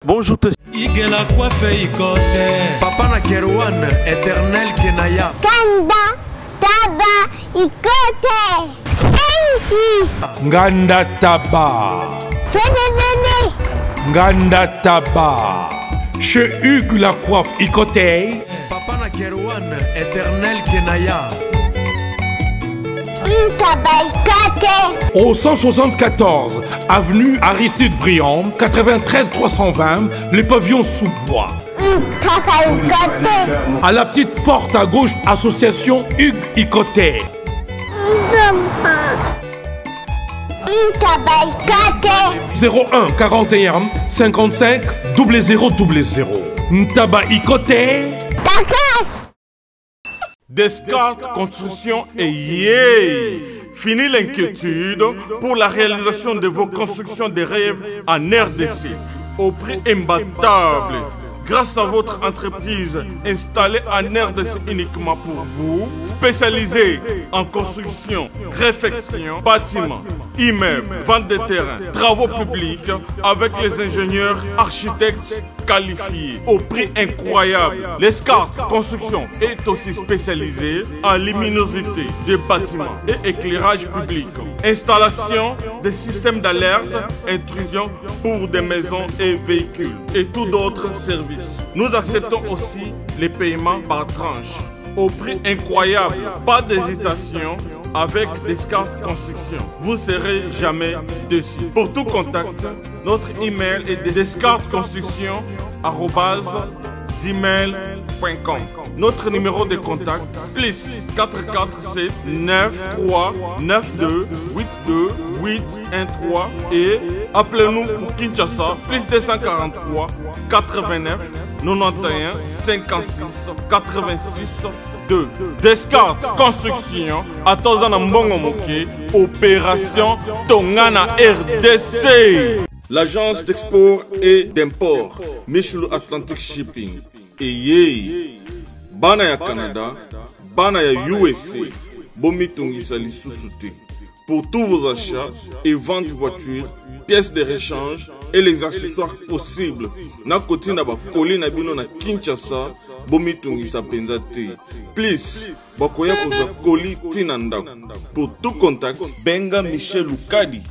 Bonjour Papa na Kerouan, éternel Kenaya. Kanda, Taba, Ikote, Sensi. Nganda Taba. Fene. Nganda Taba. Chez Hugues la coiffe Ikote. Papa na Kerouan, éternel Kenaya. Au 174 avenue Aristide Briand, 93 320, les pavillons sous bois. À la petite porte à gauche, association Hugues Ikote. 01 41 55 0000. Ntaba Ikote. Descartes Construction et yeah! Fini l'inquiétude pour la réalisation de vos constructions de rêves en RDC au prix imbattable. Grâce à votre entreprise installée en RDC uniquement pour vous, spécialisée en construction, réfection, bâtiments, immeubles, vente de terrains, travaux publics avec les ingénieurs architectes qualifiés au prix incroyable. Descartes Construction est aussi spécialisée en luminosité des bâtiments et éclairage public, installation des systèmes d'alerte, intrusion pour des maisons et véhicules et tout d'autres services. Nous acceptons aussi les paiements par tranche au prix incroyable. Pas d'hésitation avec Descartes Construction. Vous ne serez jamais déçus. Pour tout contact, notre email est descartesconstruction@gmail.com. Notre numéro de contact plus 447 93 92 82 813 et appelez-nous pour Kinshasa plus 243 89 91 56 86 2. Descartes Construction à Tozana Mbongo Moké, opération Tongana RDC. L'agence d'export et d'import Michel Atlantic Shipping et Yei Bana ya Canada, Bana ya USA, Bomitungisa Lissusute. Pour tous vos achats et ventes de voitures, pièces de rechange et les accessoires possibles. Na koti na ba koli na bino na Kinshasa, Bomitungisa Penzate. Please, bakoya koza koli tinanda. Pour tout contact, Benga Michel Lukadi.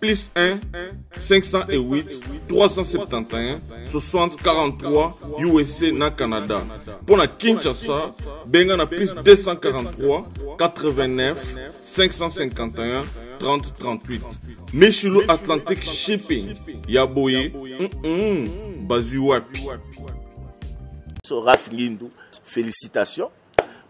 Plus 1 508 371 60 43 USA na Canada. Pour la Kinshasa, Benga na plus 243 89 551 30 38. Michelo Atlantic Shipping. Yaboye. Bazuapi. Raph Ngindou, félicitations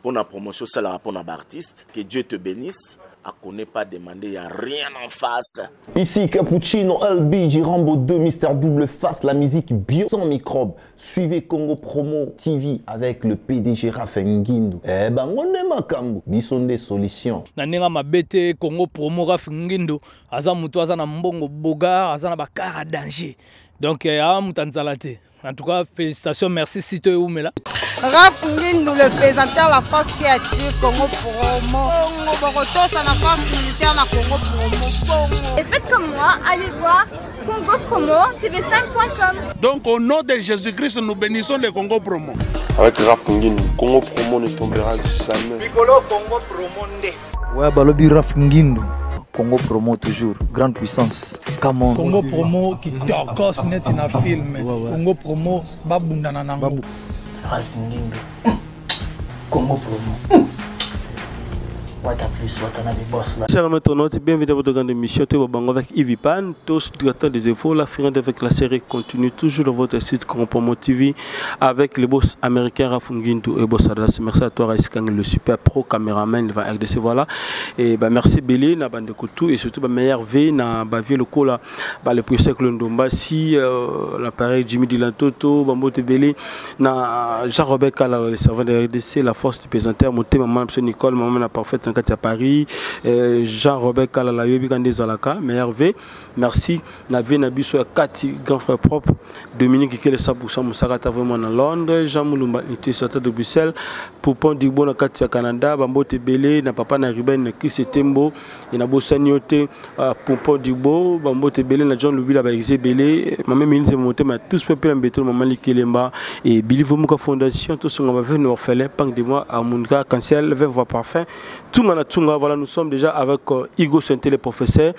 pour la promotion, c'est la pour l'artiste. Que Dieu te bénisse. À connaît pas demander, il n'y a rien en face. Ici Cappuccino, LB, Rambo 2, Mister Double Face, la musique bio sans microbes. Suivez Congo Promo TV avec le PDG Raph Ngindou. Eh ben, on est makambo, bison des solutions. Nanenga mabete Congo Promo Raph Ngindou, aza mutu aza na mbongo boga, aza na bakara danger. Donc, mutanzalate. En tout cas, félicitations, merci Sito et Oumela. Raph Ngindou, le présentateur de la force créative Congo Promo. Borotos à la force militaire de Congo Promo. Et faites comme moi, allez voir Congo Promo, tv5.com. Donc au nom de Jésus-Christ, nous bénissons le Congo Promo. Avec Raph Ngindou, Congo Promo ne tombera jamais. Piccolo Congo Promo ndé. Ouais, balobi Raph Ngindou. Congo Promo toujours, grande puissance. Come on. Congo Promo qui torcos net in a film. Congo Promo babunda na nango. Raph Ngindou. Congo Promo. Chers internautes, bienvenue à votre grande émission avec Yves Pan, tous directeurs des infos, la friande avec la série continue toujours dans votre site Congo Promo TV avec le boss américain Raph Ngindou et boss Adas. Merci à toi Raiskang, le super pro caméraman de la RDC, voilà. Et bah merci Bélé, na bande de et surtout meilleur V na vieux le cola, le professeur Klondomba si l'appareil Jimmy Dilantoto, Bambote Bélé, na Jean-Robert Kala, le serveur de la RDC, la force du présentateur, mon thème maman Nicole, maman la parfaite à Paris, Jean-Robert Kalala, Yobikande Zalaka, meilleur V. Merci. Navé Nabiso Kati, grand frère propre, Dominique Kele 100% Moussakata vraiment à Londres, Jean Moulumba, de Bruxelles, Poupon Digbo na Kati à Canada, Bambote Belé, na Papa na Ruben, Chris Tembo, et na Bossaniote, Poupon Digbo, Bambote Belé, na John Louis, la Baïsé Belé, Maman Ministre Monté, ma tous peuple en béton, Maman Likelemba, et Billy Vomuka Fondation, tous sont en venus orphelins, Pank de moi, à Mounga, Cancel, vers voix parfum, Tunga, voilà, nous sommes déjà avec Igo Santé, le professeur,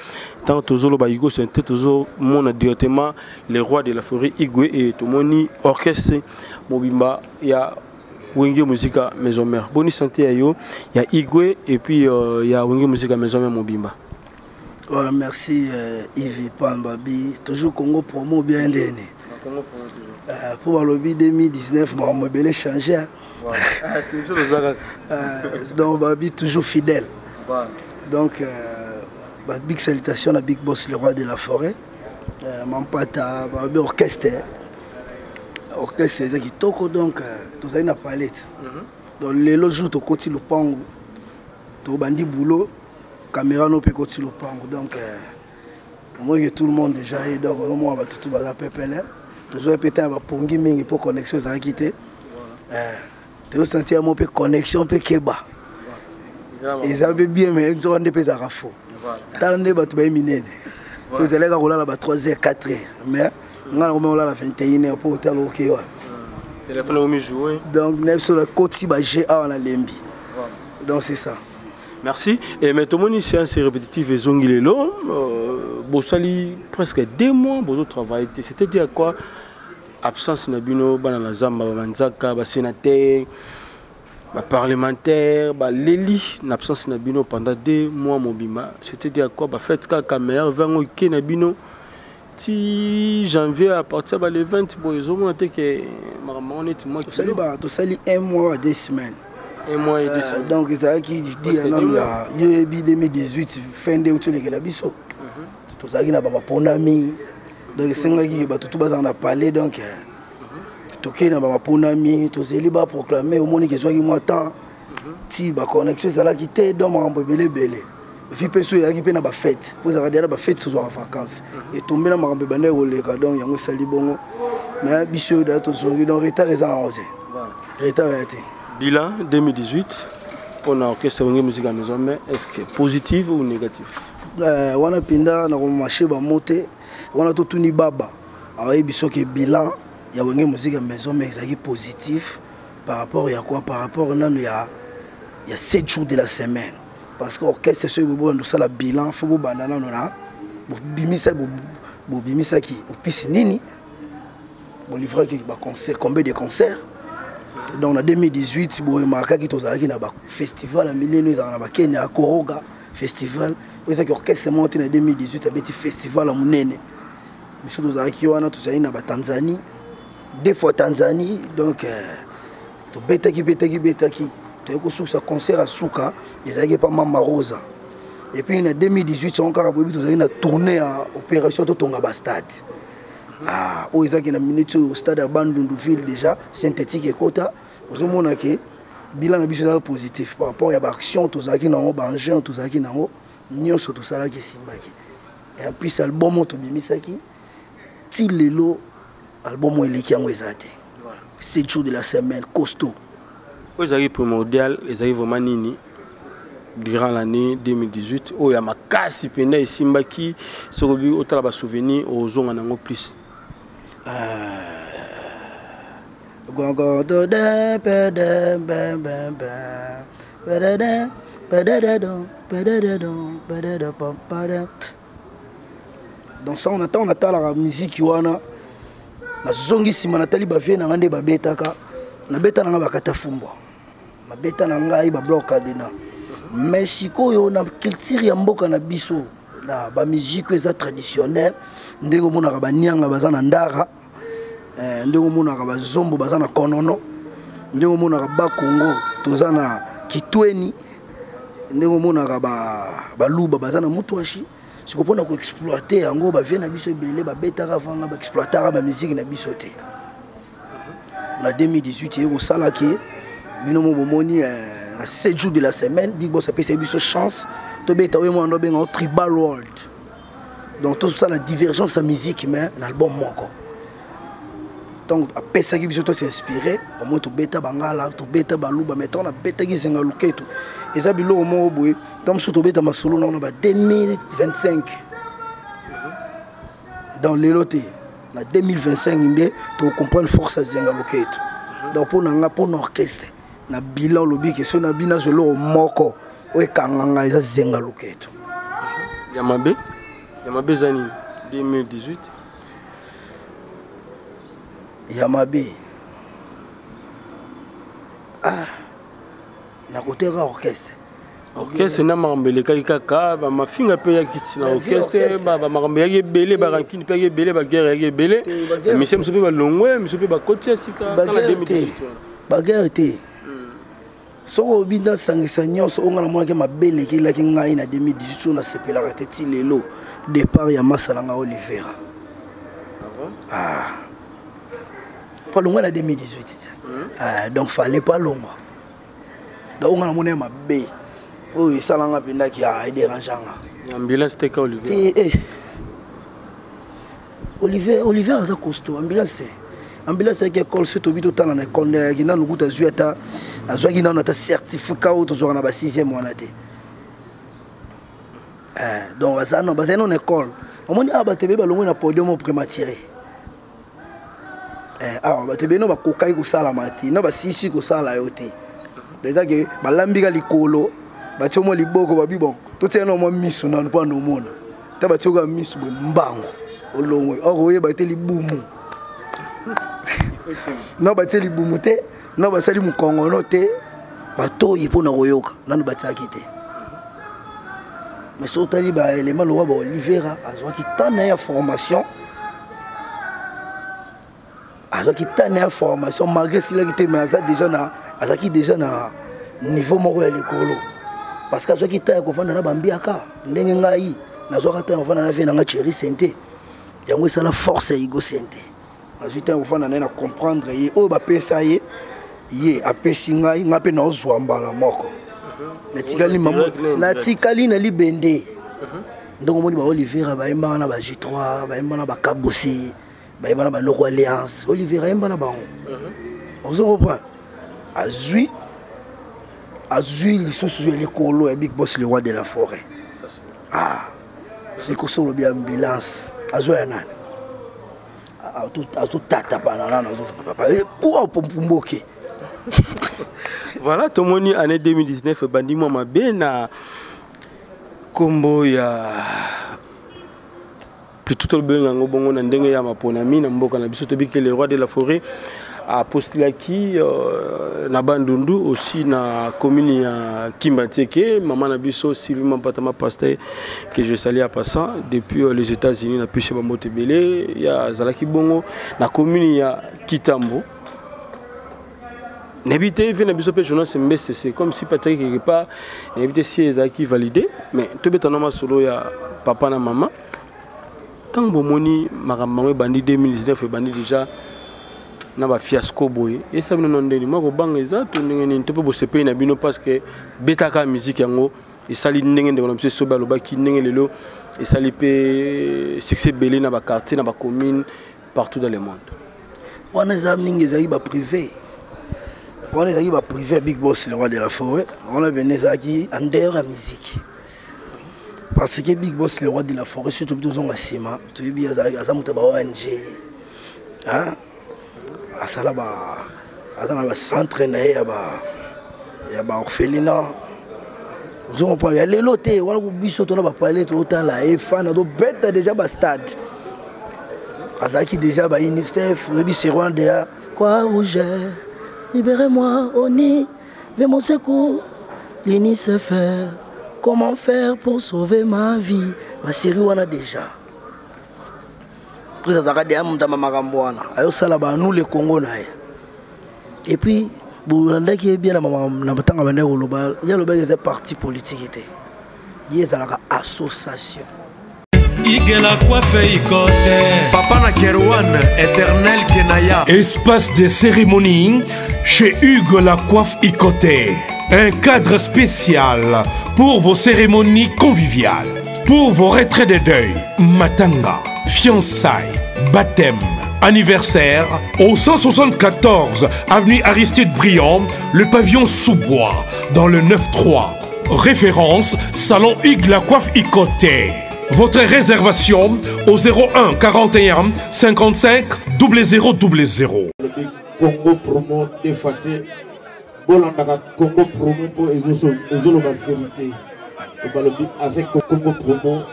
tant toujours le Igo Santé, toujours mon directement, les rois de la forêt, Igwe et Tomoni, orchestre, Mobimba, il y a Wenge Musica Maison Mère. Bonne santé à yo, il y a Igwe et puis il y a Wenge Musica Maison Mère Mobimba. Ouais, merci Yves Pambabi, toujours Congo promo bien donné. Congo promo toujours. Pour le lobby 2019, moi me belé changé. Toujours le Zaga. Donc Babi toujours fidèle. Donc big salutation à Big Boss le roi de la forêt. Mon pata Babi orchestre. Orchestre c'est qui toko donc tout ça une palette. Donc les autres jours tu continues le pango. Tu bandi boulot. Caméra no peut continuer le pango donc moi que tout le monde déjà et donc moi on va tout va pepele. Toujours peut-être va pongi mingi pour connexion ça quitter. Tu sentir mon peu connexion peu keba. Et ça veut bien mais ils ont des pèses à rafo. Tant de batu ba minene. Vous allez rouler là-bas 3h 4h mais on a la 21h pour hôtel OK. Téléphone au jouer. Donc même sur le côté ba GA on a lembi. Donc c'est ça. Merci. Et maintenant, une séance répétitive et zongilelo. Bossali presque 2 mois, vous travaillez. C'est-à-dire quoi? Absence nabino, banana zamba, banzaka, sénateur, parlementaire, l'éli, l'absence nabino pendant 2 mois mobima. C'est-à-dire quoi? Faites qu'à caméra, 20 ans nabino. Si janvier à partir de 20, ils ont monté que maman est moi qui. Tout ça, 1 mois à 2 semaines. 1 mois et 2 semaines. Donc, c'est qui dit il y a 2018, fin de août, il y a biso. Tout ça, il y a un ami. Donc, c'est un qui a parlé. Donc, tout ça, il y a un ami. Tout ça, il a proclamé au monde qu'il y a un temps. Si la connexion, c'est là qui était dans mon bébé. Si personne qui est dans la fête, vous avez déjà la fête toujours en vacances. Et tomber dans mon bébé, donc il y a un sali bon. Mais biso d'attitude, donc retard est en haut. Retard est. Bilan 2018 pour l'orchestre Wenge Musica Maison Mère, est-ce que positif ou négatif? On a pinda na marché ba monter, on a tout ni baba. Alors biso que bilan ya Wenge Musica Maison Mère est positif par rapport à quoi? Par rapport il y a 7 jours de la semaine. Parce que l'orchestre c'est bon nous ça la bilan faut banana na bimisa qui au pisi nini. Bon livrer qui ba concert combien de concerts. Donc en 2018, il y a un festival à Mileno, à Koroga festival. Il y a un orchestre monté en 2018, il y a un festival à Mounene. Il y a un Tanzanie, 2 fois Tanzanie. Donc, il y a un concert à Souka, il y a pas Mama Rosa. Et puis en 2018, il y a une tournée à Opération Tongaba Stade. Ah, où ils ont minute au stade à Bandunduville déjà, synthétique et quota. Vous avez que bilan est positif par rapport à l'action, tout ça qui n'a pas d'engin, tout ça qui n'a pas de tout ça qui est symbolique. Et puis, l'album est Bimisaki, Tilelo, l'album est qui est 7 jours de la semaine, costaud. Vous avez primordial, vous avez vraiment nini durant l'année 2018, où il y a ma casse, il y a Simbaki, ce que vous avez souvenir aux zones en plus. Donc ça on attend la musique wana na zongi sima na tali ba vie na ngande ba betaka na beta na bakata fumba na beta na ngai ba bloka dina mais sikoyo na culture ya mboka na biso na ba musique eza traditionnelle ndenge mona ba nyanga bazana ndara ndenge mona ba zombo bazana konono ndenge mona ba Congo tozana kitweni ndenge mona ba luba bazana mutwashi sikopona ko exploiter yango ba vie na biso belé ba betaka vanga ba exploiter ba musique na biso te. Na 2018 yego salaki binomo bomoni 7 jours de la semaine Big Boss a payé sa chance to beta we mo ndobe en tribal world donc tout ça la divergence sa musique mais l'album moko donc après ça qui biso to s'inspirer au moins to beta bangala to beta baluba mettons na beta ki zenga luketo et ça bilo mo boy donc so to beta masolo na ba 2025 dans les lotés na 2025 inde to comprendre force à zenga luketo donc pour nanga pour l'orchestre na bilan lobi que so na bina zolo moko o kanganga eza zenga luketo Yamabe zani 2018 Yamabe na côté orchestre na marambele kaka ba mafinga pe ya kiti na orchestre ba marambele ya belé ba rankini pe ya belé ba guerre ya belé mais c'est monsieur ba longwe monsieur ba côté sika kala 2018 ba guerre té soko binda sangisa nyonso onga na mwana ke mabele ki la ki ngai na 2018 na sepela ka teti lelo départ ya masalanga Olivera pas loin en 2018 donc fallait pas long donc on a monnaie ma bé oh ça l'a penda qui a dérangeant ambulance te ka Olivier a sa costaud ambulance qui école c'est au bito tala na école qui na nukuta zueta azwa qui na na certificat auto zo na ba 6e mois na te donc ça non basé non école on moni aba tebe ba longo na podium prématuré batebe no bakokai kosala mati no basisi kosala yo te déjà que balambika likolo batiomo liboko babi bon totia no mo misu na mpo no mona ta batioka misu mbango olongwe okoye bate libumu no bate libumu te no basali mukongo no te batoyi pona koyoka nanu bataki te mais sotali ba élément lo ba Olivera azwa ki tana ya formation alors qu'il t'a une formation malgré s'il a été mais déjà na niveau moko ya likolo parce que qui t'a ko fanda na bambiaka ndenge ngai nazo ka t'a fanda na vie na chéri sente yango ça la force ego sente nazo t'a ko fanda na comprendre ye o ba pesa ye apesi ngai ngape na ozwa mbala moko na tikali mamu na tikali na libende donc moni ba Olivera ba emba na ba J3 ba emba na ba Kabosi ba ba Noko Alliance Olivera emba na bango vous comprenez azui lisusu ya likolo ya Big Boss le roi de la forêt c'est que ça le bien ambulance azui ya nani tout tata banana pour pomboke voilà tomoni année 2019 bandi moi mabe na kombo ya tout le bien en bongo na ndenge ya maponami na mboka na biso tobi que le roi de la forêt a postulé qui na Bandundu aussi na commune ya Kimbateke maman na biso Sylvie Mampatama pasteur que je salue à passant depuis les États-Unis na pêche ba motebele ya zalaki bongo na commune ya Kitambo n'habité vient na biso pe journal c'est comme si Patrick quelque part n'habité si ezaki validé mais to betanoma solo ya papa na maman tant bomoni makambo bandi 2019 bandi déjà na ba fiasco boy et ça non ndeni mako banga eza to ndenge ni to pe bo sepe na bino parce que betaka musique yango et sali ndenge ndeko na monsieur soba lobaki ndenge lelo et sali pe succès belé na ba quartier na ba commune partout dans le monde on a zamingi za ba privé on a ba privé Big Boss le roi de la forêt on a venu zaki en dehors la musique parce que Big Boss le roi de la forêt surtout tous on asima tu bi azamuta ba ONG hein asala ba azana ba centre na ya ba orphelinat nous on parle les lotés wala ku biso to na ba parler to tala e fan do bête déjà ba stade azaki déjà ba UNICEF le bi c'est Rwanda quoi rouge libérez-moi ONI vers mon secours l'UNICEF comment faire pour sauver ma vie ma série wana déjà Nous les Congo et puis Boulanda qui est bien il y a le parti politique il y a l'association Hugues la coiffe Ikote. Papa Nakerwan, éternel Kenaya. Espace de cérémonie chez Hugues la coiffe Ikote. Un cadre spécial pour vos cérémonies conviviales. Pour vos retraits de deuil, matanga, fiançailles, baptême, anniversaire, au 174 avenue Aristide Briand, le pavillon sous-bois, dans le 9-3. Référence, salon Hugues la coiffe Ikote. Votre réservation au 01 41 55 0000. Congo promo défaté. Bolanda Congo promo pour la vérité. Avec Congo promo,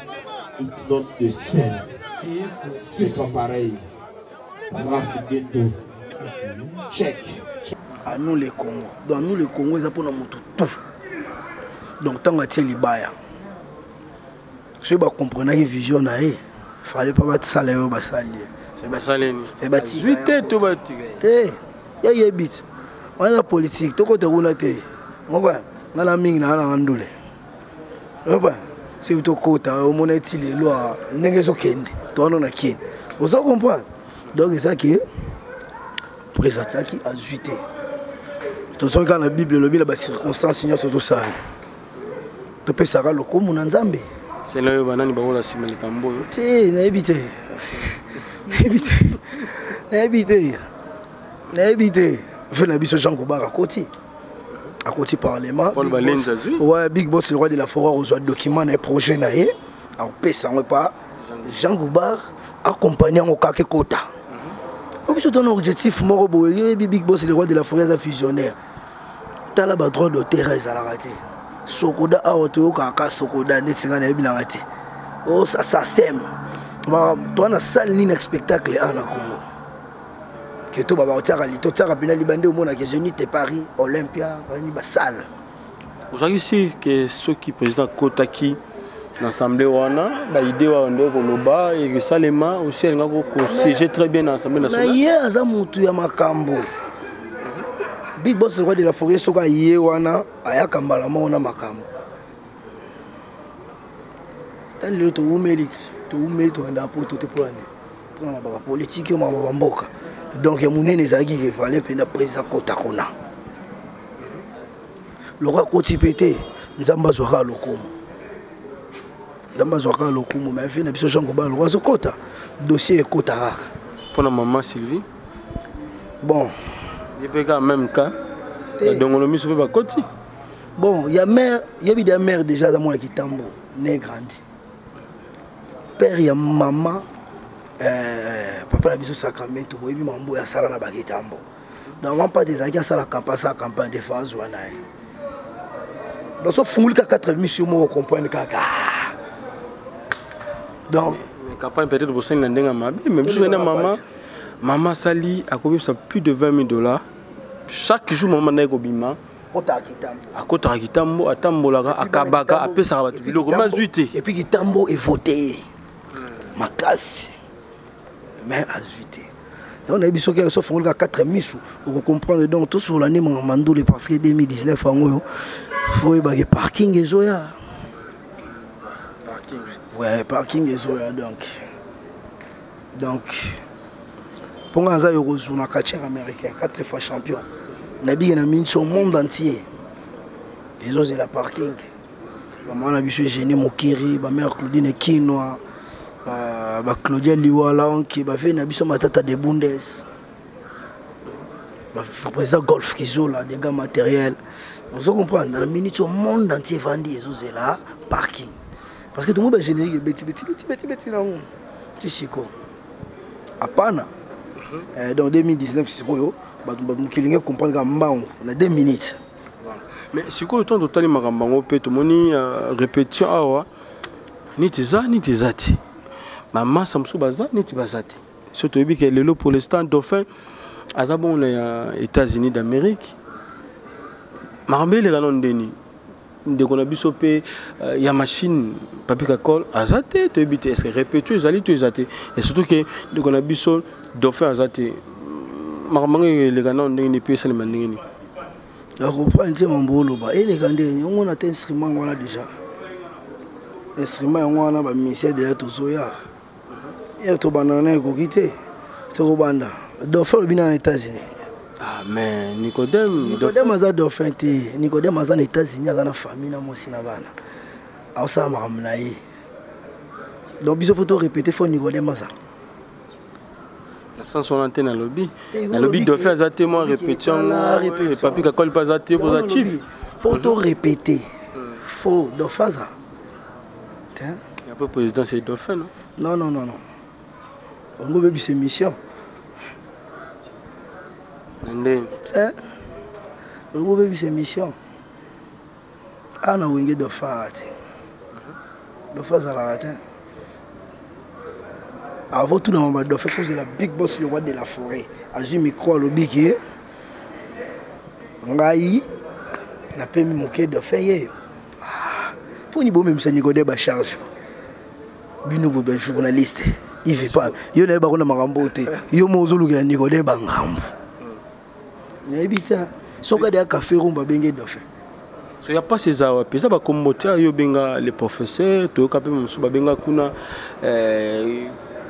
it's not the same. C'est pas pareil. Check. À nous les Congos. Dans nous les Congos, ils appellent tout. Donc tant que tu es libaya. Je ne comprends pas la vision. Il fallait pas battre ça. Il y a bit. On a la politique. Tout côté où on a été. On va. On a la mine. On a l'andoulé. On va. C'est tout côté. On a été les lois. On a été kende. Toi on a kende. Vous comprenez? Donc c'est ça qui est présenté qui a zuité. Tout ça quand la Bible le la circonstance signe sur tout ça. Tu peux ça le comme on Nzambe. C'est là où banani ba ola simeli kambo. Ti na éviter. Na éviter. Venez biso Jean Goubar à côté parlement. Ouais, Big Boss le roi de la forêt aux documents et projet naé. Alors pesa on pas Jean Goubar accompagné au Kake Kota. C'est un objectif, Big Boss le roi de la forêt fusionnaire. Tu as la droit de Thérèse à la raté. Sokoda a oto kaka Sokoda ne singa na ebina raté. Oh ça sème. Toi on a salle ni spectacle à la Congo. Que to baba otiaka lito tsaka bina libande au mona que Zénith de Paris, Olympia, ni ba salle. Vous avez ici que ceux qui président Kotaki l'Assemblée wana ba idée wa ndo ko loba et Salema aussi elle ngako ko siéger très bien dans l'Assemblée nationale. Mais hier za mutu ya makambo. Big Boss le roi de la forêt soka yé wana ayaka mbala mona makambo. Tali to umelit to enda po to te plane. Pour ba politique ma ba mboka. Donc munene zaki il fallait pena président Kotakona. Le roi Kotipete nzamba zoka lokomo. Zambazwaka lokumu mais fait na biso Jean Goubar le roi Kota. Dossier Kota. Pour la maman Sylvie. Bon, il peut quand même cas. Donc on a mis sur le côté. Bon, il y a mère, il y a des mères déjà dans mon Kitambo, né grandi. Père, il y a maman, papa la biso Sacramento, et puis mambo ya sala na Bakitambo. Donc on pas des akia sala campagne de phase ou anaï. Donc ça funguli ka 4 missions mo comprendre kaka. Donc campagne peut-être pour ça il n'endenga mabi même si maman Sali a combien ça plus de $20. Chaque jour maman na ekobima à Kota Kitambo à Tambolaka à Kabaka à Pesara biloko mazuité et puis Kitambo est voté ma classe mais azuité et on a biso que ça font 4 missions pour comprendre donc tout sur l'année mandoule parce que 2019 en faut y baguer parking et zoya. Ouais, parking et zoya donc pour nous ça on a 4 américains 4 fois champion nabi na mine sur le monde entier les autres c'est la parking maman a biso Génie Mokiri ma mère Claudine Kinoa ba Claudia Liwala qui ba fait na biso matata de Bundes ba président golf qui joue là des gars matériels on se comprend dans la minute sur le monde entier vendi les autres c'est là parking parce que tout le monde est générique beti là tu sais quoi apana dans 2019 c'est quoi on comprend on a 2 minutes. Mais si vous avez le temps de makambango peut tout moni répétition awa ni tezati maman samsu baza ni tibazati surtout que lelo pour l'instant dauphin azabon les États-Unis d'Amérique marambe les canon deni de qu'on a biso pe ya machine papier cacol azate to ebite est répétition ezali to ezate et surtout que de qu'on a biso dauphin azate marambe les canon deni pe ça les mandeni. La reprendre mon bolo ba et les gandés on a un instrument voilà déjà instrument yango wana bamisien deja tozoya ye tobandana ekoki te tokobanda dauphin lobi na États-Unis. Ah mais Nicodème aza dauphin te. Nicodème aza na États-Unis aza na famille na mwasi na bana aosala makambo na ye donc biso faut répéter fo Nicodème aza la sens on antenne na lobby dauphin aza témoin répétition et papi kakoli pas aza té positif faut répéter faut dauphin aza un peu président c'est dauphin non non on go bebi c'est mission ndé on go bebi c'est mission ana wenge dauphin ate dauphin za la ate avant tout dans le dauphin faut la big boss le roi de la forêt azu micro le biki ngai na pemi moké dauphin yeyo pour ni bo même ça Nicodème ba charge bino bo journaliste il veut pas yo na ba kona makambo te yo mozolukela Nicodème ba ngambo na ebita soka de café rumba benge dauphin so ya pas ces awa pesa ba kommoter yo benga les professeurs to ka pe musu ba benga kuna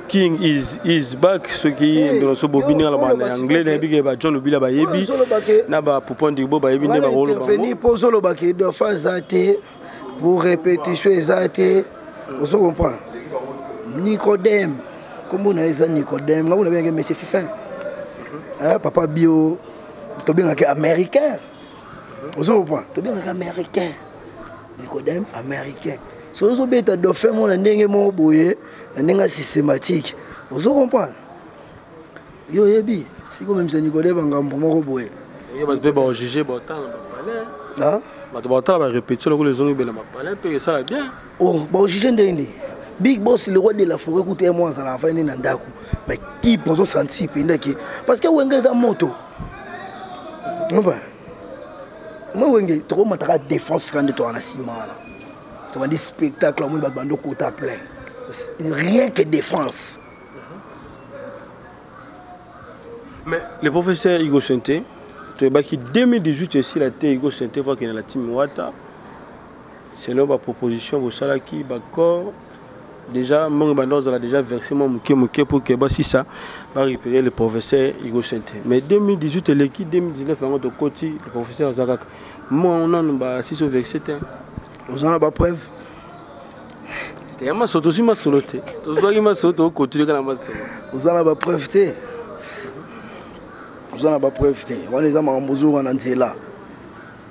King is back ce qui dans ce bobine la ba anglais na bige ba John Lubila ba yebi na ba Popondi bo ba yebi ne ba rolo ba venir pozolo ba ke do fazate pour répétition exacte vous comprenez Nicodème comment on a ça Nicodème on a bien monsieur Fifin papa bio to bien américain vous comprenez to bien américain Nicodème américain so zo beta dauphin mon ndenge mo boye ndenge systématique vous comprenez yo yebi si comme même ça Nicodème ngambo moko boye yo ba be ba juger ba temps ba bah tu répéter les gens bien ma ça bien oh bon juger ndende big boss le roi de la forêt écoutez moi ça la fin ni nandaku mais qui pour sentir pendaki parce que wenge za moto non pas moi wenge trop mataka défense quand tu en a ciment là tu vas dire spectacle moi ba bando quota plein rien que défense mais le professeur Hugo Santé tu vois qu'il 2018 ici la Hugo Santé fois qu'il a la team Wata c'est là ma proposition au salaki d'accord déjà mon bandos a déjà versé mon muké pour que bah si ça va récupérer le professeur Hugo Santé mais 2018 l'équipe 2019 en de côté le professeur Zakak moi on a bah si sur versé vous en avez pas preuve t'es ma soto si ma soloté tu vois qu'il m'a soto au côté de la masse vous en avez pas preuve t'es vous en avez pas preuve t'es on les a en bonjour en anzela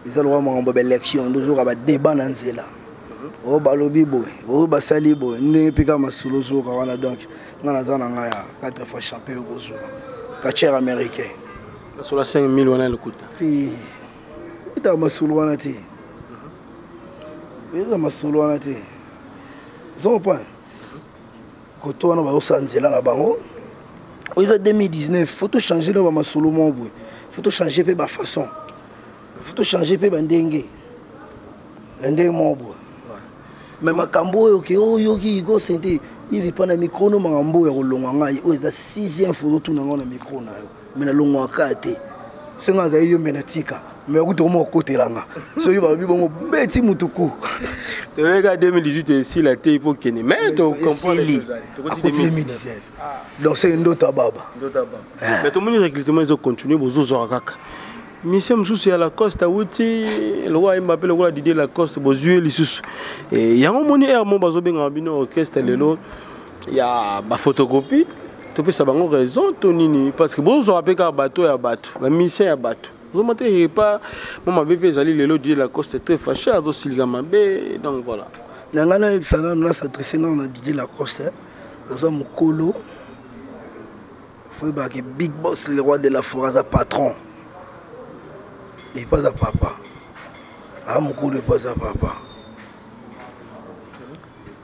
ils ont vraiment en élection toujours à débat en anzela oh balobi boy oh basali boy ndenge pika masulo zoka wana donc ngana zana ngaya 4 fois champion au zoka catcher américain sur la 5000 wana le kuta ti ita masulo wana ti ita masulo wana ti son point koto wana ba osanzela na bango ils ont 2019 faut tout changer dans masulo mon boy faut tout changer pe ba façon faut tout changer pe ba ndenge mon boy mais makambo oyo ke oyo ki Hugo Santé il vit pas na micro no makambo ya kolongwa ngai o eza 6e photo tu na ngona micro na yo mais na longwa kate senga za yo menatika mais okuto mo kotelanga so yo ba bi bongo beti mutuku tu regardes 2018 ici la té il faut que mais tu comprends les choses 2017 donc c'est ndota baba mais tout le monde recrutement ils ont continué bozo kaka Monsieur Moussou à la coste à Wouti, le roi Mbappé, le roi Didier Lacoste, Bozué, l'Issous. Et il y a un moni air, mon bazo bien ambino orchestre, il y a ma photocopie. Tu peux savoir raison, Tonini, parce que bon, on rappelle qu'un bateau est à bateau, la mission est à bateau. Vous m'entendez pas, mon bébé Zali, le Didier Lacoste est très fâché, à aussi le gamabé, donc voilà. Nangana Ipsana, nous s'adresser dans Didier Lacoste, nous avons Colo, il faut que Big Boss, le roi de la forêt, patron. Il n'est pas à papa. Ah, mon coup n'est pas à papa.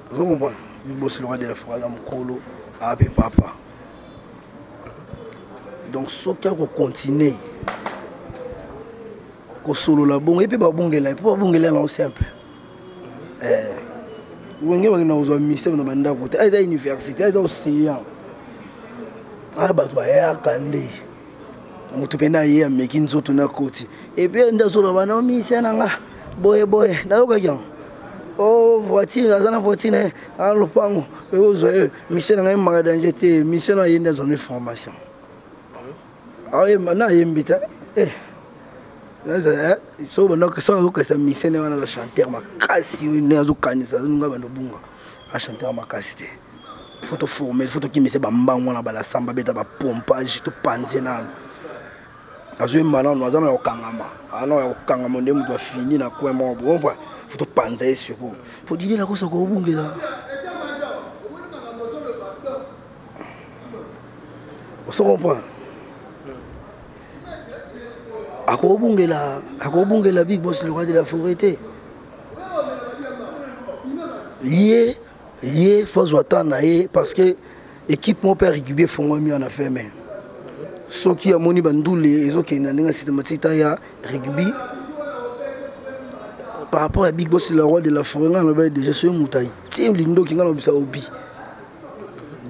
Vous comprenez? Il bosse le roi de la forêt, mon colo, à papa. Donc, ce qui a continué, que solo la bonne, et puis pas bon, il peut pas bon, il est simple. Vous voyez, on a un ministère dans le côté, à l'université, à l'océan. Ah, bah, tu vas y aller. Mutu pena ye making zoto na koti et puis ndazo la bana mi senanga boye na yoka yang Oh, voiture, la voiture, à l'opango. Mission n'a pas danger, mission a une zone de formation. Ah oui, maintenant il y a une bite. Il faut que ça mission n'a chanter ma casse, une azukani, ça nous va nous bunga. À chanter ma casse. Il faut te former, il faut que tu bamba on a la samba beta ba pompage, tout panzena. Azu maintenant nous avons au kangama. Ah non, au kangama on doit finir na quoi mon bon. Faut te panzer sur vous. Faut dire la cosa ko bungela. On se comprend. Akobungela Big Boss le roi de la forêt. Yé faut attendre parce que équipe mon père récupérer font mieux en affaire mais ceux qui a moni bandoule ils ont qui n'a systématique ya rugby par rapport à Big Boss le roi de la forêt on a déjà sur mutaï team lindo qui ngala bisa obi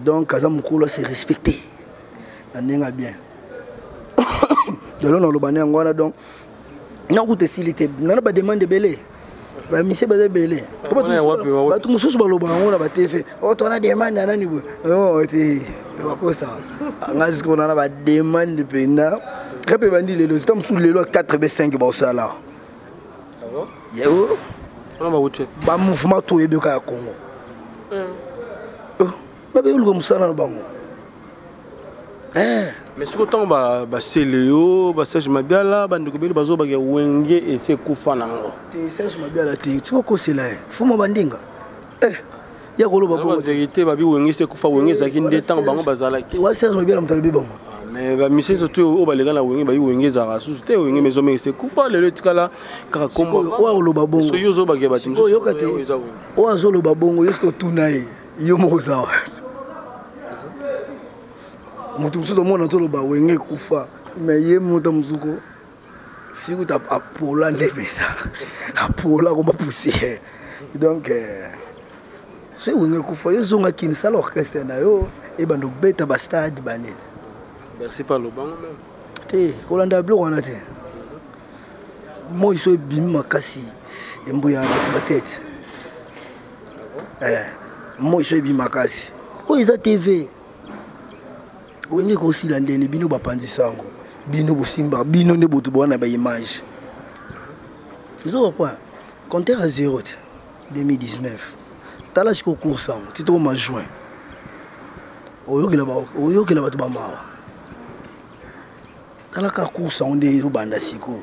donc kaza mukolo c'est respecté on bien de là on le bané ngwana donc na route silité na ba demande belé ba monsieur ba belé ba tout mususu ba loba ngona ba TV o to na demande na nani bo o ti ba ko ça ngazi ko na ba demande penda kape bandi lelo sitam sous lelo 4b5 ba osala yeo on ba wutre ba mouvement to yebeka ya Congo ba be ulgo musala na bango mais si autant ba Céléo ba Serge Mabiala ba ndikobeli bazo ba wenge et c'est kufa nango te Serge Mabiala te tiko ko sela fuma bandinga ya ko loba bon vérité ba bi wenge c'est kufa wenge za kinde temps bango bazala ki wa Serge Mabiala mtalibi bango mais ba mission surtout o ba lega na wenge ba wenge za rasu te wenge mezo mais c'est kufa le tikala kaka kombo wa loba bongo so yozo ba ke ba timso yo kate o azo loba bongo yesko tunaye yo mo zawa mutu musudo mona tolo ba wenge kufa mais ye muta musuko si ku ta apola ndebela apola ko ba pousser donc c'est wenge kufa yo zonga kinisa l'orchestre na yo e bando beta ba stade banene merci par le bango même te ko landa blo wana te moi so bimi makasi embuya ba tête moi so bimi makasi ko isa TV wenge ko sila ndene bino bapanzi sango bino bosimba bino ne botu bona ba image zo quoi compter à 0 2019 tala siko course sango tito ma juin oyokela batu ba mawa tala ka course sango nde zo banda siko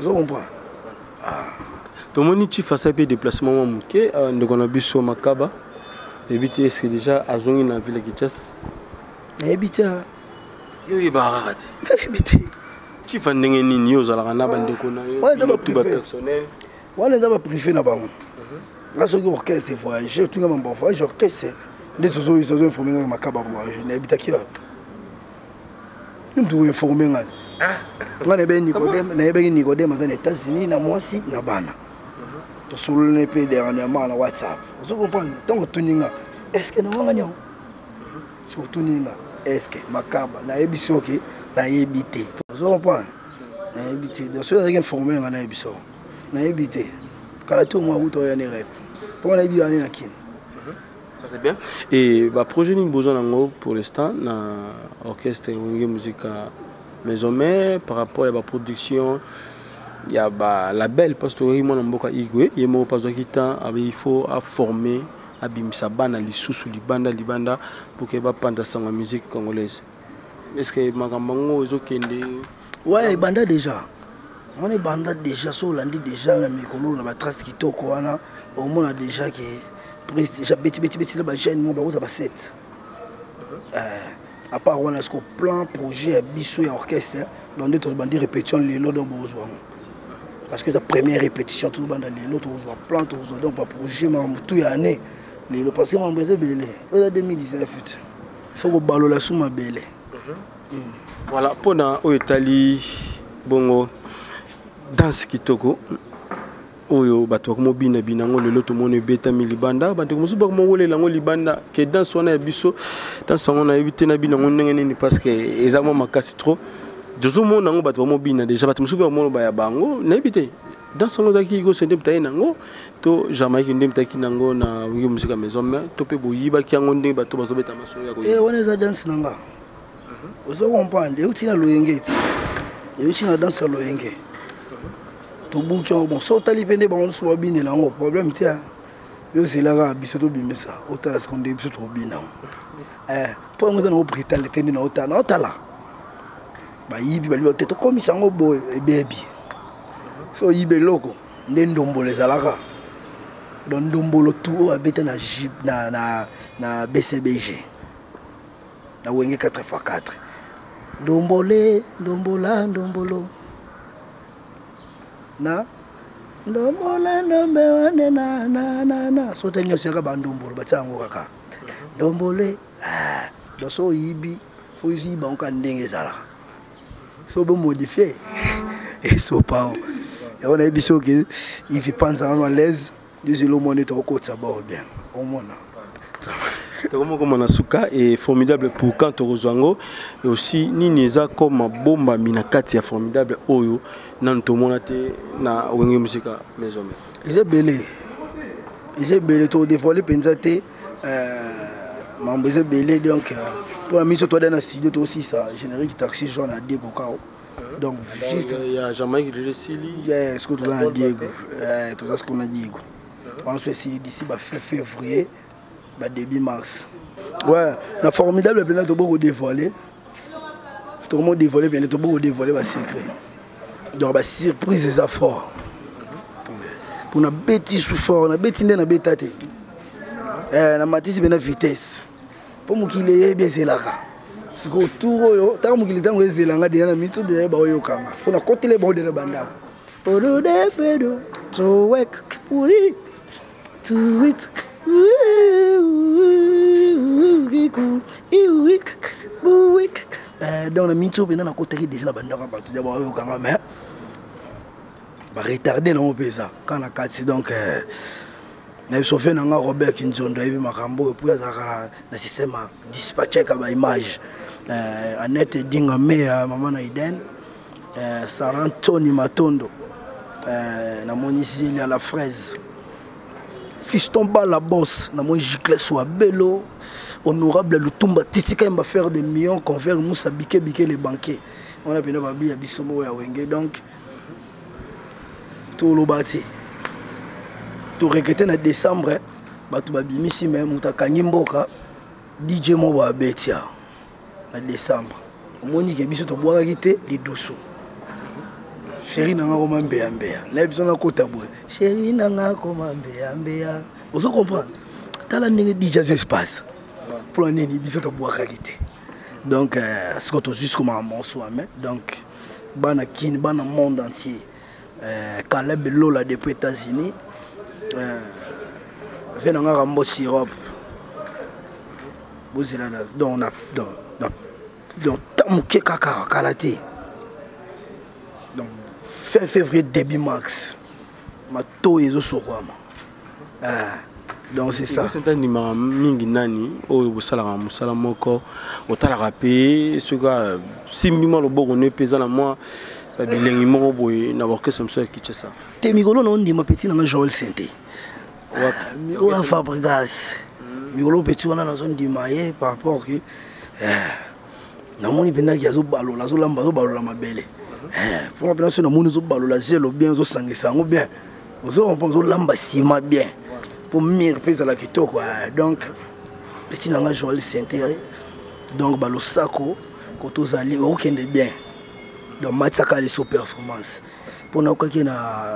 zo comprend tomoni chi face à déplacement muke ndekona biso makaba éviter est-ce que déjà à zone na ville Kinshasa éviter yo ibarati éviter tu vas ndenge nini yo zala na bande ko na yo tout ba personnel wala ndaba privé na bango la so orchestre voyage tout ngam bon voyage orchestre les zo informer makaba voyage na éviter ki nous devons informer ngati ngane be Nicodème na be Nicodème aux États-Unis na mwasi na bana to solo ne pe dernièrement na WhatsApp vous comprenez tant tuninga est-ce que na wanga nyo sur tuninga est-ce que makaba na ebisoki na ebité vous comprenez na ebité de ceux qui informer na ebiso na ebité kala tout moi wuto ya ne rep pour na ebi ani na kin ça c'est bien et ba projet ni besoin nango pour l'instant na orchestre wenge musique maison mère par rapport à la production. Il y a bah label parce que moi na mboka igwe yemo pas okita il faut former abimisa bana lisusu libanda pour que ba panda sa musique congolaise. Est-ce que makambango ezokende ouais banda déjà on est banda déjà so landi déjà na mikolo na ba trace kitoko wana au moins a déjà que prise déjà beti la ba jeune mo ba za ba 7 à part on a ce plan projet biso ya orchestre dans d'autres bandes répétition les lots dans besoin parce que la première répétition tout le monde dans les autres on voit plan tout donc pas projet mais tout y année les parce que mon baiser belé en 2019 il faut que balo la souma belé voilà pendant au Italie bongo danse kitoko oyo bato ko mobina binango le loto mone beta milibanda bato ko musuba ko ngole lango libanda ke danse wana biso danse wana ebite na binango ndenge nini parce que ezamo makasi trop Jozo mon nango bato mobina déjà bato musuba mo ba ya bango na ebite dans son mot qui go sende mtaye nango to Jamaïque ndem taki nango na wingi musique maison mais to pe boyiba ki ngo ndem bato bazo beta maso ya ko wana za dance nanga ozo comprendre eu tina loyenge ti eu tina danse loyenge to buki bon so tali pende ba on so bine nango problème ti yo zelaka biso to bimesa otala seconde biso to bina pour moi na brutalité na otala ba yibi bali ba teto komisa ngo boy baby so yibe loko nde ndombolo ezalaka don ndombolo tout abeta na jib na BCBG na wenge 4x4 ndombolo na ndombola ndombewane na so tenyo seka ba ndombolo batsango kaka ndombole do so yibi fo yiba on kan ndenge ezalaka so bo modifier et so pas et on a biso que il vit pas à l'aise du le monde est au côté ça bord bien au monde comme on a souka est formidable pour quand tu rejoins et aussi Nineza comme bomba minakati est formidable oyo nan to monate na wenge musique maison ils est belé to dévoiler pensate mambo ils est belé donc pour la mise toi dans la studio aussi ça générique taxi jaune à Diego Kao. Donc juste il y a Jamaïque de Sili. Ce que tu as dit, tout ça ce qu'on a dit. On se fait d'ici février, début mars. Ouais, la formidable bien de beaucoup dévoiler. Tout le monde dévoiler bien de beaucoup dévoiler va secret. Donc la surprise est fort. Pour na bêtise sous fort, na bêtise na bêtate. Na matisse bien vitesse. Pour moi qu'il est bien c'est là. Ce que tout yo tant que il est zelanga de na mitu de ba yo kanga kuna côté les bords de banda odo de pedo to work puri to it dans la mitu bien na côté déjà na banda ba to de ba yo kanga mais ba retarder na on pesa quand la 4 donc na fait nanga Robert Kinzondo ebi makambo et puis azakara na système dispatcher ka ba image Annette Dinga Mea maman Aiden Sarantoni Matondo na moni ici il y a la fraise Fiston Bala boss na moni Gicle soit bello honorable Lutumba Titika mba faire des millions convert Moussa Bike les banquiers on a bien babi ya bisomo ya wenge donc tout le bâti tout regretté en décembre batu babimisi même mutakanyi mboka DJ mo ba betia en décembre omoni ke biso to boaka kité les douceaux chéri nanga ko mambea mbea na biso na kota boy chéri nanga ko mambea mbea vous comprenez tala ndenge DJ espace pour nini biso to boaka kité donc ce que to juste comme un morceau mais donc bana kin bana monde entier Caleb Lola depuis États-Unis venanga rambo sirop bozela donc on a donc tamuke kaka kalate donc fin février début mars mato yezo sokwama donc c'est ça c'est un numéro mingi nani o bosala musala moko otala rapé ce gars simima lo bogo ne pesa na moi bilengi moko boy na orchestre mso ki ça te migolo no ndima petit na Joel Santé wa Fabregas migolo petit wana na zone dimaye par rapport que na moni penda ki azo balola zo lamba zo balola mabele pour moi penda so na moni zo balola zelo bien zo sangisa ngo bien ozo on pense zo lamba sima bien pour mire pesa la kitoko donc petit na Joel Santé donc balo sako koto zali okende bien donc matsaka les sous performance pour na kokaki na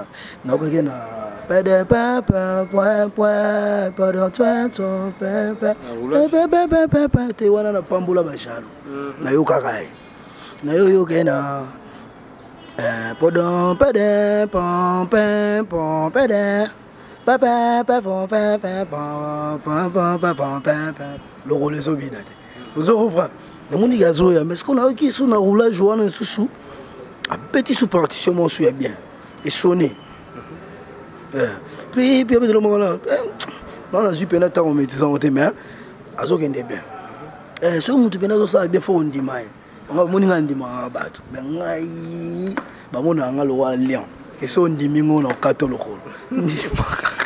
pede papa point pardon toi papa te wana na pambula bashalo na yo kakai na yo kena pardon pede pom pede papa le rôle est obinate vous comprenez na moni gazo ya mais ce qu'on a qui sous na roulage wana sous un petit sous partition mon sou bien et sonné puis de le moment là non la super na temps mettre ça on mais azo kende bien so mutu pena zo ça bien fo ndimai on moni ngandima bato mais ngai ba mona ngalo wa lion Qu'est-ce qu'on dit mingo na kato lokolo.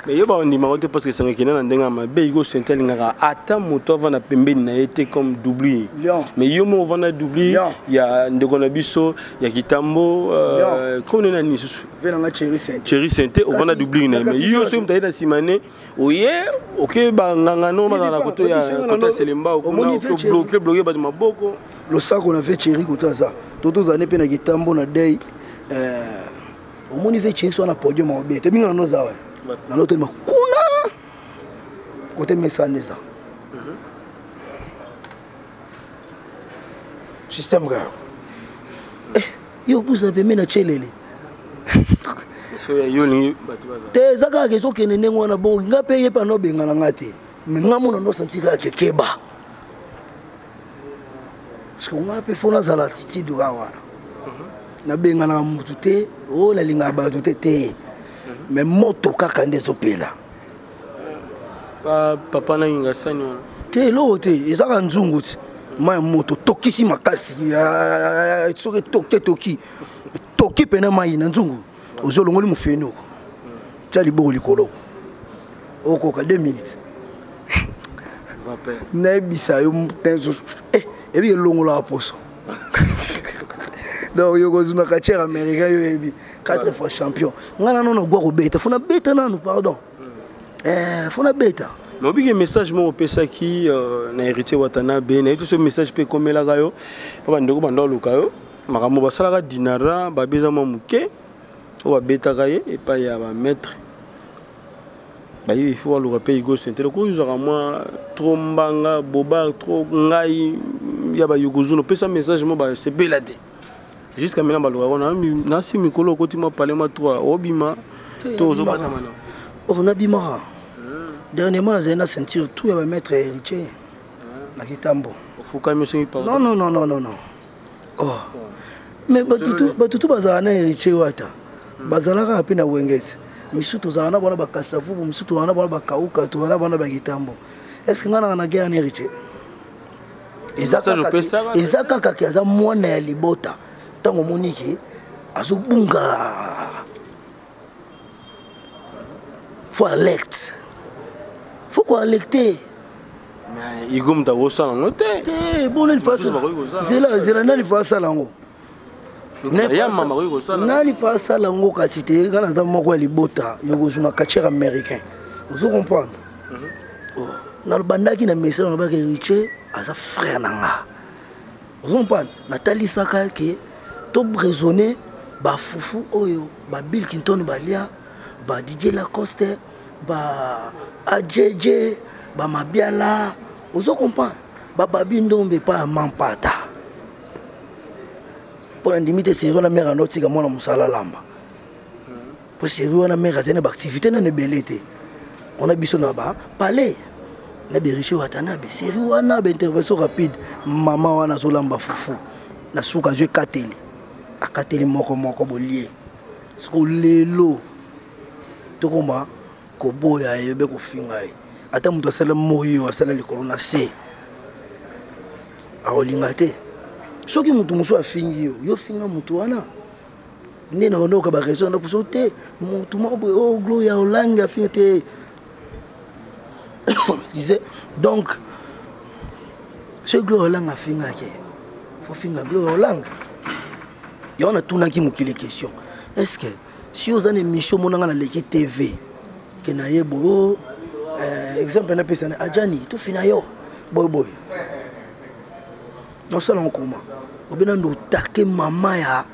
Mais yo ba on dit marote parce que c'est un kina na ndenga ma be go sentel ngara ata moto va na pembeni na été comme doublier. Mais yo mo va na doublier, il y a ndeko na biso, il y a Kitambo comme na ni susu. Venanga Chéri Sainte on va na doublier na mais yo so mta ita simane oye OK ba nganga no ba na koto ya kota Selemba ko bloquer ba maboko. Le sac on a fait Chéri kota ça. Toto zane pe na Kitambo na day au moins il fait Chéri sur na podium en bé. Te binga no za ouais. Dans l'autre kuna côté Messaneza système gars yo vous avez mis na chelele te zaka ke so kene nengo na bo ngape ye pa no benga na ngati mais ngamu no sentika ke keba parce que ngape fona za la titi do gawa na benga na mutu te o la linga ba te mais moto kaka ndezo pela papa na inga sani te lo te ezaka nzungu ti ma moto tokisi makasi soki toki pena mai na nzungu ozolongoli mufeno tia liboko likolo okoka 2 minutes nayebisa yo tenzo ebi elongola aposo donc yo kozuna kachera américain yo ebi 4 fois champion ngana non gwa ko beta fona beta nanu pardon fona beta mais obi message mo pesa ki na héritier Watanabe na tout ce message pe komela gayo papa ndeko banda luka yo makambo basala ka dinara ba beza mo muke o ba beta gaye et pas ya ba maître ba il faut le rappel go sentir ko uzaka moi trop mbanga boba trop ngai ya ba yugozuno pesa message mo ba c'est belade jusqu'à maintenant on a si mikolo koti ma parler ma toi obima to zo bata mana on a bima dernièrement na zena sentir tout ya ba maître héritier na Kitambo fuka monsieur pardon non oh mais batutu bazana na héritier wata bazala ka pina wengezi misuto za wana bona bakasafu misuto wana bona bakauka to wana bona ba Kitambo est-ce que ngana na guerre na héritier ezaka kaka aza mwana ya libota tango moniki azobunga faut electer mais igum ta wosala ngote bon une face zela nani face lango ya mama ko sala nani face lango kasi te kana za moko ya libota yokozuna kachera américain vous comprendre na bandaki na message na ba ke riche aza frère nanga vous comprendre Nathalie Saka ke to raisonner ba fufu oyo ba Bill Clinton balia ba DJ Lacoste ba AJJ ba Mabiala vous comprenez ba babi ndombe pa mampata pour indimiter sérieux na mère notika mona musala lamba pour sérieux na mère zene ba activité na nebelete on a biso na ba palais na beriche Watanabe sérieux wana ba intervention rapide maman wana zolamba fufu na suka je kateli akateli moko bolie sko lelo tokoma ko boya yebe ko finga ata muto asala moyo asala likolo na se aolinga te soki mutu muso afingi yo finga mutu wana nena onoka ba raison na puso te mutu mabo o gloria olanga finga te excusez donc ce gloria olanga finga ke faut finga gloria olanga y on a tout qui mukile question est-ce que si vous avez une mission monanga na l'équipe TV que na yebo exemple na pesa na ajani tout fina yo boy non ça on comment obena ndo taquer mama ya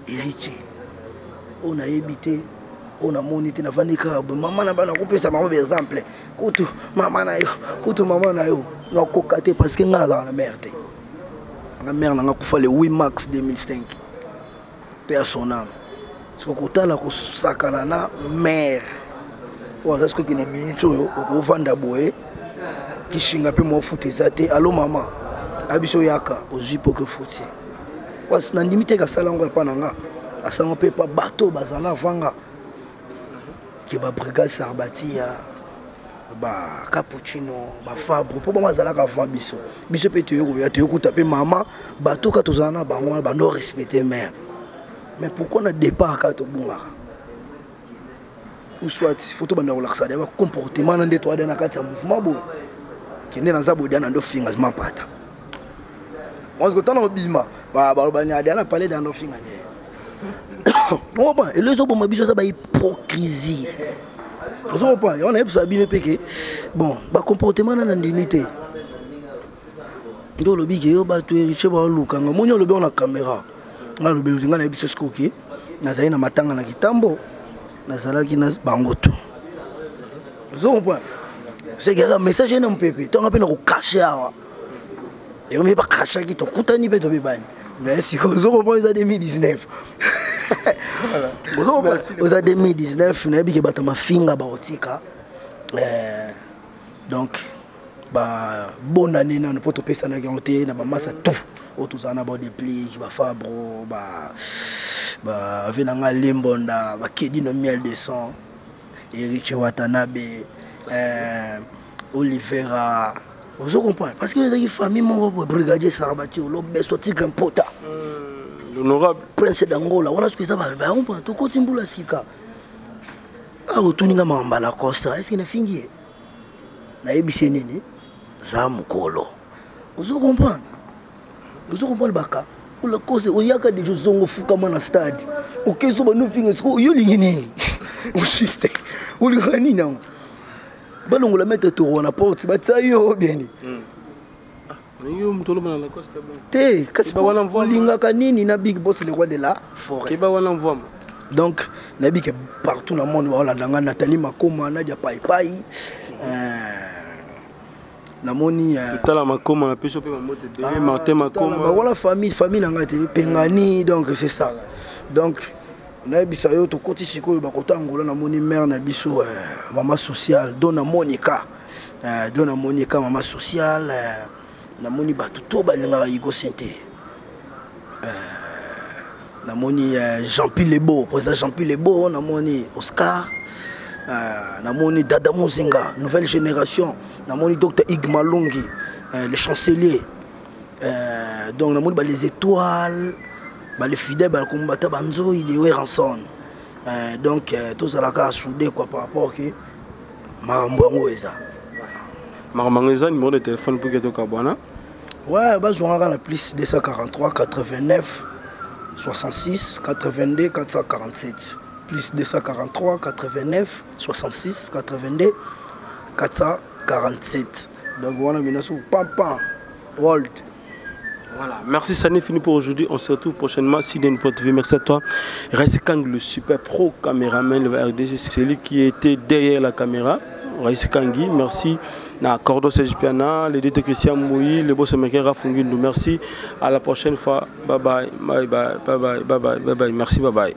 héritier on a évité on a monité na vanika maman na bana ko pesa maman par exemple kutu maman na yo na ko kate parce que ngala na merde la mère na ko fa le 8 mars 2005 personnel ce que kotala ko sakana na mère waza ce que ne bincho yo ko vanda boye kishinga pe mo futi zate allo maman abiso yaka ozipo ke futi was na limite ka salango pa nanga asango pe pa bateau bazala vanga ki ba brigade Sarbatia ba cappuccino ba fabre po ba mazala ka vanga biso pe te yo ko taper maman bateau ka tozana bango ba no respecter mère mais pourquoi na départ ka to bunga ou soit photo banda relaxa de comportement na ndeto adana kati ya mouvement bo kende na za bodia na ndo finga zmapata on se tona obima ba bani adana parler dans ndo finga ne on pas et les autres bon biso ça ba hypocrisie on pas on a ça bien péké bon ba comportement na ndimité ndo lobi ke yo ba tu riche ba luka ngamonyo lobi on a caméra nga lobi nga na biso skoki na zaina matanga na kitambo na salaki na bangoto zo point c'est que le message est un peu tu on a peine ko cacher awa et on met pas cacher qui to kutani pe to be bani mais si zo point ça 2019 aux 2019 na bi ke bata mafinga ba otika donc ba bonne année na poto pesa na garantie na ba massa tout otuzana ba déplique ba fabro ba venanga limbonda ba kedi no miel de son Eric Watanabe Olivera vous comprenez parce que les famille mon brigadier Sarabati lo beso tigre pota l'honorable prince d'Angola on a ce que ça va on prend to kotimbula sika ah otuninga mambala costa est-ce qu'il na fingi na ebise nini za mukolo vous comprenez baka la cause oyaka de jozongo fuka na stade okezo ba no finga siko yo lingi nini o juste o lingani na balongo la mettre to na porte ba tsayo bien yo mtolo na la coste bon te kasi ba wana linga kanini na big boss le roi de la forêt ke ba wana mvoma donc na big partout na monde wala ndanga Nathalie Makoma na dia pai pai namoni tala makoma na peso pe mamote de Martin Makoma voilà famille na ngate pengani donc c'est ça donc na biso yo to koti siko ba kota ngola namoni mère na biso maman sociale dona Monica maman sociale namoni ba tout ba linga yigo sente namoni Jean-Pierre Lebo président Jean-Pierre Lebo namoni Oscar namoni Dada Mozenga nouvelle génération namoni docteur Igmalongi le chancelier donc namoni ba les étoiles ba les fidèles ba combattant banzo il est ranson donc tout ça la soudé quoi par rapport que marambo eza numéro de téléphone pour que to kabwana ouais ba jouer la plus 243 89 66 82 447 plus 243 89 66 82 447 donc voilà maintenant sur papa World. Voilà, merci, ça n'est fini pour aujourd'hui. On se retrouve prochainement si d'une porte TV. Merci à toi. Raïs Kang, le super pro caméraman, le RDG, c'est lui qui était derrière la caméra. Raïs Kangi, merci. Na Cordo Sejipiana, les deux de Christian Moui, le boss américain Rafungindou. Merci. À la prochaine fois. Bye bye. Bye bye. Bye bye. Bye bye. Bye bye. Merci. Bye bye.